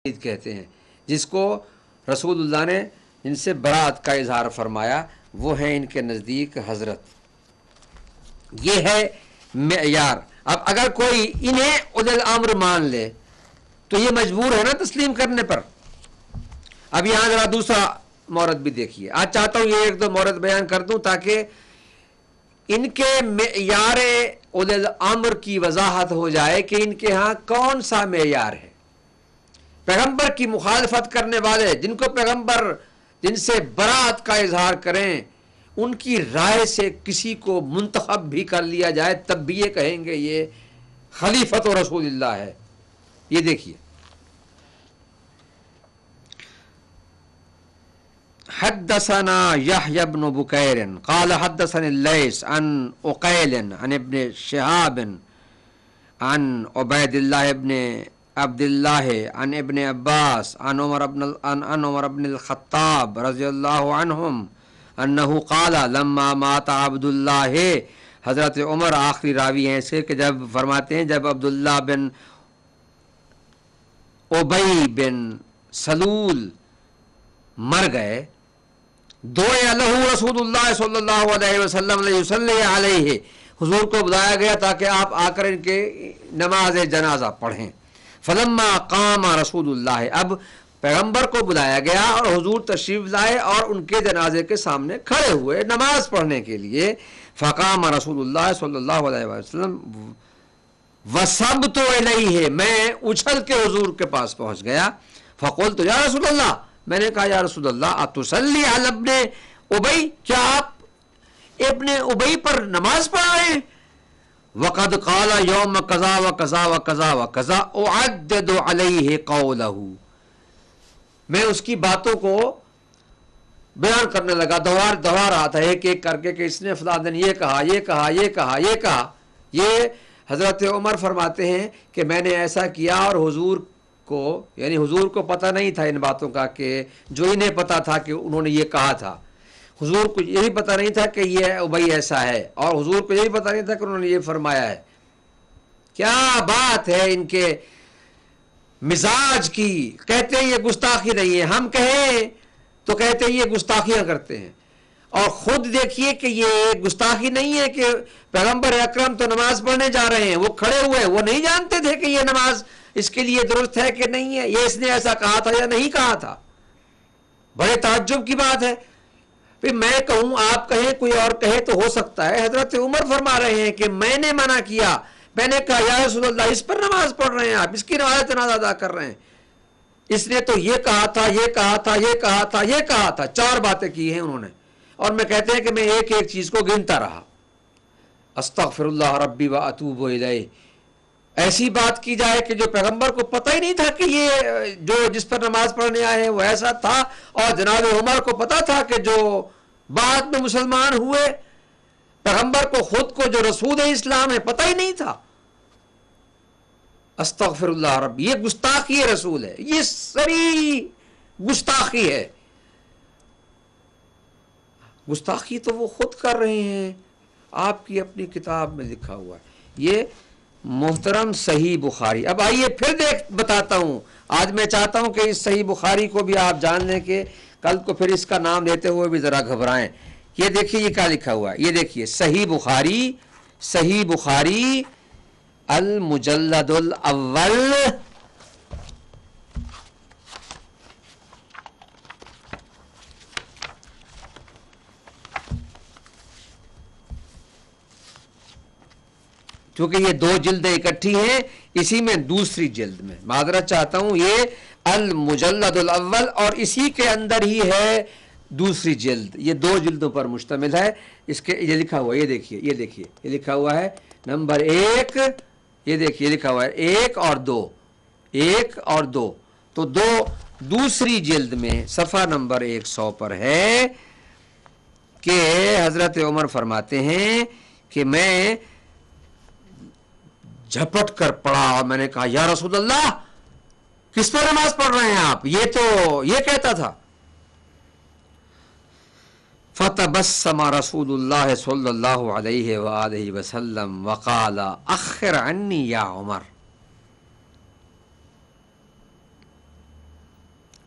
کہتے ہیں، جس کو رسول اللہ نے ان سے برات کا اظہار فرمایا، وہ ہیں ان کے نزدیک حضرت۔ یہ ہے معیار۔ اب اگر کوئی انہیں اولی الامر مان لے تو یہ مجبور ہے نا تسلیم کرنے پر۔ اب یہاں ذرا دوسرا مورد بھی دیکھیے، آج چاہتا ہوں یہ ایک دو مورد بیان کر دوں تاکہ ان کے معیار اولی الامر کی وضاحت ہو جائے کہ ان کے ہاں کون سا معیار ہے۔ پیغمبر کی مخالفت کرنے والے، جن کو پیغمبر جن سے برات کا اظہار کریں، ان کی رائے سے کسی کو منتخب بھی کر لیا جائے تب بھی یہ کہیں گے یہ خلیفۃ رسول اللہ ہے۔ یہ دیکھیے، حدثنا يحيى بن بكير قال حدثني الليث عن عقيل عن ابن شهاب عن عبيد الله بن عبد الله عن ابن عباس عن عمر بن الخطاب رضی اللہ عنہم انه قال لما مات عبد الله، حضرت عمر آخری راوی ہیں اسے کہ جب فرماتے ہیں جب عبداللہ بن ابی بن سلول مر گئے، دعا لہ رسول اللہ صلی اللہ علیہ وسلم لیصلی علیہ، حضور کو بلایا گیا تاکہ آپ آ کر ان کے نماز جنازہ پڑھیں۔ فلما قام رسول اللہ، اب پیغمبر کو بلایا گیا اور حضور تشریف لائے اور ان کے جنازے کے سامنے کھڑے ہوئے نماز پڑھنے کے لیے۔ فقام رسول اللہ صلی اللہ علیہ وسلم وصبت الیہ، میں اچھل کے حضور کے پاس پہنچ گیا۔ فقلت یا رسول اللہ، میں نے کہا یا رسول اللہ اتصلی علی ابن ابی، کیا آپ ابن ابی پر نماز پڑھ رہے ہیں؟ وقد قال یوم قضا و قضا و قضا و قضا اعدد علیہ قولہ، میں اس کی باتوں کو بیان کرنے لگا، دوہرا رہا تھا ایک ایک کر کے کہ اس نے فلاں دن یہ کہا، یہ کہا، یہ کہا، یہ کہا۔ یہ حضرت عمر فرماتے ہیں کہ میں نے ایسا کیا اور حضور کو، یعنی حضور کو پتہ نہیں تھا ان باتوں کا، کہ جو انہیں پتہ تھا کہ انہوں نے یہ کہا تھا، حضور کو یہی پتہ نہیں تھا کہ یہ ابی ایسا ہے، اور حضور کو یہی پتہ نہیں تھا کہ انہوں نے یہ فرمایا ہے۔ کیا بات ہے ان کے مزاج کی! کہتے ہیں یہ گستاخی نہیں ہے، ہم کہیں تو کہتے ہیں یہ گستاخیاں کرتے ہیں، اور خود دیکھیے کہ یہ گستاخی نہیں ہے کہ پیغمبر اکرم تو نماز پڑھنے جا رہے ہیں، وہ کھڑے ہوئے، وہ نہیں جانتے تھے کہ یہ نماز اس کے لیے درست ہے کہ نہیں ہے، یہ اس نے ایسا کہا تھا یا نہیں کہا تھا۔ بڑے تعجب کی بات ہے، پھر میں کہوں، آپ کہیں، کوئی اور کہے تو ہو سکتا ہے۔ حضرت عمر فرما رہے ہیں کہ میں نے منع کیا، میں نے کہا یا رسول اللہ اس پر نماز پڑھ رہے ہیں آپ، اس کی نماز جنازہ ادا کر رہے ہیں، اس نے تو یہ کہا تھا، یہ کہا تھا، یہ کہا تھا، یہ کہا تھا، 4 باتیں کی ہیں انہوں نے، اور میں کہتے ہیں کہ میں ایک ایک چیز کو گنتا رہا۔ استغفر اللہ ربی و اتوب الیہ، ایسی بات کی جائے کہ جو پیغمبر کو پتہ ہی نہیں تھا کہ یہ جو جس پر نماز پڑھنے آئے ہیں وہ ایسا تھا، اور جناب عمر کو پتہ تھا کہ جو بعد میں مسلمان ہوئے، پیغمبر کو خود کو جو رسول اسلام ہے پتہ ہی نہیں تھا۔ استغفر اللہ ربی، یہ گستاخی رسول ہے، یہ سری گستاخی ہے۔ گستاخی تو وہ خود کر رہے ہیں، آپ کی اپنی کتاب میں لکھا ہوا ہے۔ یہ محترم صحیح بخاری، اب آئیے پھر بتاتا ہوں، آج میں چاہتا ہوں کہ اس صحیح بخاری کو بھی آپ جان لیں کہ کل کو پھر اس کا نام لیتے ہوئے بھی ذرا گھبرائیں۔ یہ دیکھیے یہ کیا لکھا ہوا ہے، یہ دیکھیے صحیح بخاری المجلد الاول، کیونکہ یہ 2 جلدیں اکٹھی ہیں، اسی میں دوسری جلد میں، معذرت چاہتا ہوں، یہ المجلد الاول اور اسی کے اندر ہی ہے دوسری جلد، یہ 2 جلدوں پر مشتمل ہے۔ اس کے یہ لکھا ہوا ہے، یہ دیکھیے یہ لکھا ہوا ہے نمبر 1، یہ دیکھیے لکھا ہوا ہے 1 اور 2، 1 اور 2، تو دوسری جلد میں صفحہ نمبر 100 پر ہے کہ حضرت عمر فرماتے ہیں کہ میں جھپٹ کر پڑا اور میں نے کہا یا رسول اللہ کس پر نماز پڑھ رہے ہیں آپ، یہ تو یہ کہتا تھا۔ فتبسم رسول اللہ صلی اللہ علیہ وآلہ وسلم وقال اخر عنی یا عمر،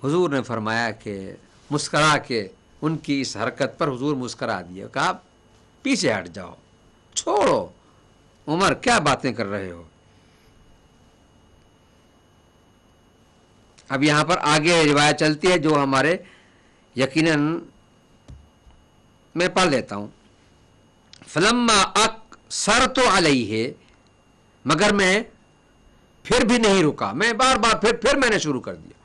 حضور نے فرمایا کہ مسکرا کے ان کی اس حرکت پر حضور مسکرا دیا، کہا پیچھے ہٹ جاؤ، چھوڑو عمر کیا باتیں کر رہے ہو۔ اب یہاں پر آگے روایت چلتی ہے جو ہمارے یقیناً میں پڑھ لیتا ہوں۔ فلما اقصرت علیہ، مگر میں پھر بھی نہیں رکا، میں بار بار پھر میں نے شروع کر دیا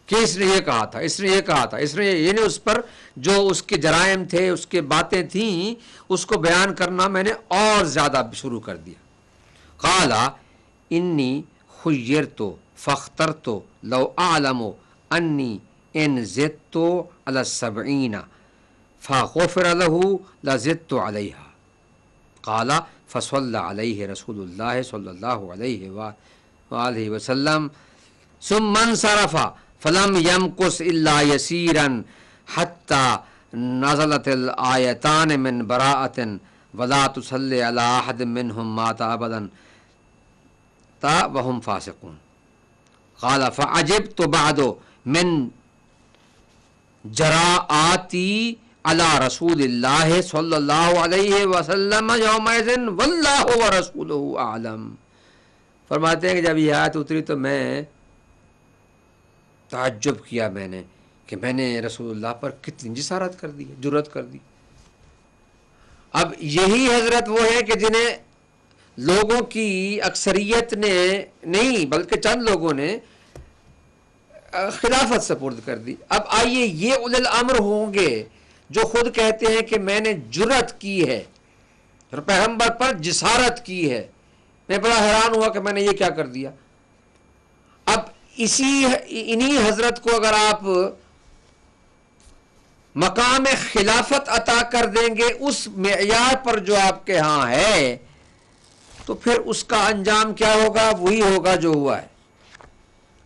کہ اس نے یہ کہا تھا، اس نے یہ کہا تھا، اس نے یعنی اس پر جو اس کے جرائم تھے، اس کے باتیں تھیں، اس کو بیان کرنا میں نے اور زیادہ شروع کر دیا۔ قال انی خیرت فاخترت لو اعلم انی ان زدت علی 70 فغفر له لزدت علیہا۔ قال فصلى علیہ رسول اللہ صلی اللہ علیہ وآلہ وسلم ثم انصرف فلم يمكث الا يسيرا حتى نزلت الآیتان من براءة ولا تصلی علی احد منهم مات ابدا وهم فاسقون۔ قال فعجبت بعد من جراءتی علی رسول اللہ صلی اللہ علیہ وسلم یومئذ واللہ ورسولہ اعلم۔ فرماتے ہیں کہ جب یہ آیت اتری تو میں تعجب کیا میں نے کہ میں نے رسول اللہ پر کتنی جسارت کر دی، جرأت کر دی۔ اب یہی حضرت وہ ہیں کہ جنہیں لوگوں کی اکثریت نے نہیں بلکہ چند لوگوں نے خلافت سپرد کر دی۔ اب آئیے یہ اولي الامر ہوں گے جو خود کہتے ہیں کہ میں نے جرأت کی ہے، پیغمبر پر جسارت کی ہے، میں بڑا حیران ہوا کہ میں نے یہ کیا کر دیا۔ اب انہی حضرت کو اگر آپ مقام خلافت عطا کر دیں گے اس معیار پر جو آپ کے ہاں ہے، تو پھر اس کا انجام کیا ہوگا؟ وہی ہوگا جو ہوا ہے۔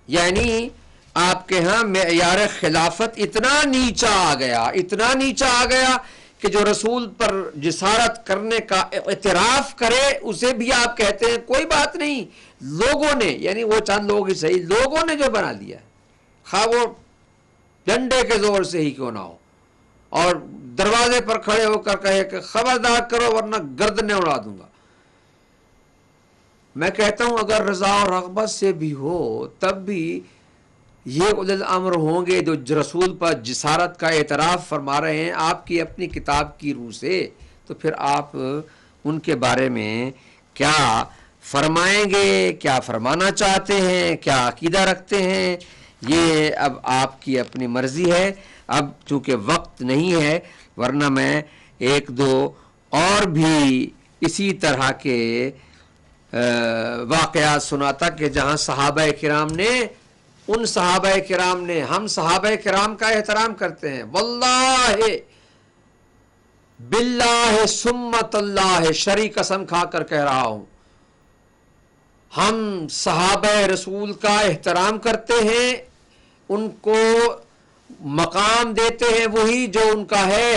یعنی آپ کے ہاں معیار خلافت اتنا نیچا آ گیا، اتنا نیچا آ گیا کہ جو رسول پر جسارت کرنے کا اعتراف کرے اسے بھی آپ کہتے ہیں کوئی بات نہیں، لوگوں نے، یعنی وہ چند لوگ ہی صحیح، لوگوں نے جو بنا لیا ہے، خواہ وہ ڈنڈے کے زور سے ہی کیوں نہ ہو، اور دروازے پر کھڑے ہو کر کہے کہ خبردار کرو ورنہ گردنیں اڑا دوں گا۔ میں کہتا ہوں اگر رضا اور رغبت سے بھی ہو تب بھی یہ اولي الامر ہوں گے جو رسول پر جسارت کا اعتراف فرما رہے ہیں آپ کی اپنی کتاب کی روح سے، تو پھر آپ ان کے بارے میں کیا فرمائیں گے، کیا فرمانا چاہتے ہیں، کیا عقیدہ رکھتے ہیں، یہ اب آپ کی اپنی مرضی ہے۔ اب چونکہ وقت نہیں ہے ورنہ میں ایک دو اور بھی اسی طرح کے واقعات سناتا کہ جہاں صحابہ کرام نے، ان صحابہ کرام نے، ہم صحابہ کرام کا احترام کرتے ہیں، واللہ باللہ سمت اللہ، شرع قسم کھا کر کہہ رہا ہوں، ہم صحابہ رسول کا احترام کرتے ہیں، ان کو مقام دیتے ہیں وہی جو ان کا ہے،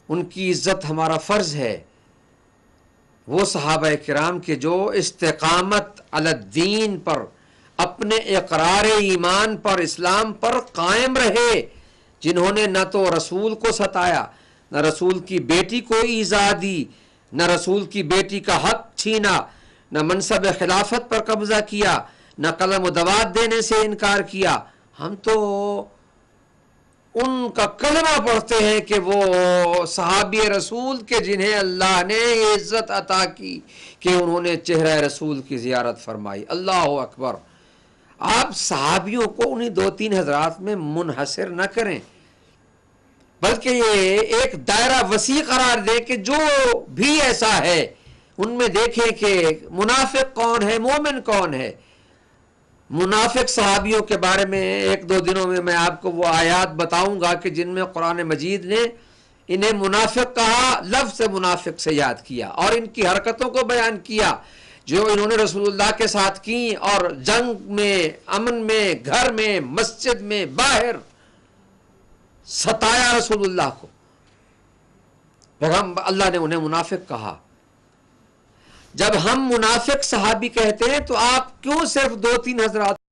ان کی عزت ہمارا فرض ہے۔ وہ صحابہ کرام کے جو استقامت علی الدین پر، اپنے اقرار ایمان پر، اسلام پر قائم رہے، جنہوں نے نہ تو رسول کو ستایا، نہ رسول کی بیٹی کو ایذا دی، نہ رسول کی بیٹی کا حق چھینا، نہ منصب خلافت پر قبضہ کیا، نہ قلم و دوات دینے سے انکار کیا۔ ہم تو ان کا کلمہ پڑھتے ہیں کہ وہ صحابی رسول کے جنہیں اللہ نے عزت عطا کی کہ انہوں نے چہرہ رسول کی زیارت فرمائی۔ اللہ اکبر۔ آپ صحابیوں کو انہی دو تین حضرات میں منحصر نہ کریں، بلکہ یہ ایک دائرہ وسیع قرار دیں کہ جو بھی ایسا ہے ان میں دیکھیں کہ منافق کون ہے، مومن کون ہے۔ منافق صحابیوں کے بارے میں ایک دو دنوں میں میں آپ کو وہ آیات بتاؤں گا کہ جن میں قرآن مجید نے انہیں منافق کہا، لفظ منافق سے یاد کیا، اور ان کی حرکتوں کو بیان کیا جو انہوں نے رسول اللہ کے ساتھ کی، اور جنگ میں، امن میں، گھر میں، مسجد میں، باہر ستایا رسول اللہ کو، پیغمبر اللہ نے انہیں منافق کہا۔ جب ہم منافق صحابی کہتے ہیں تو آپ کیوں صرف 2-3 حضرات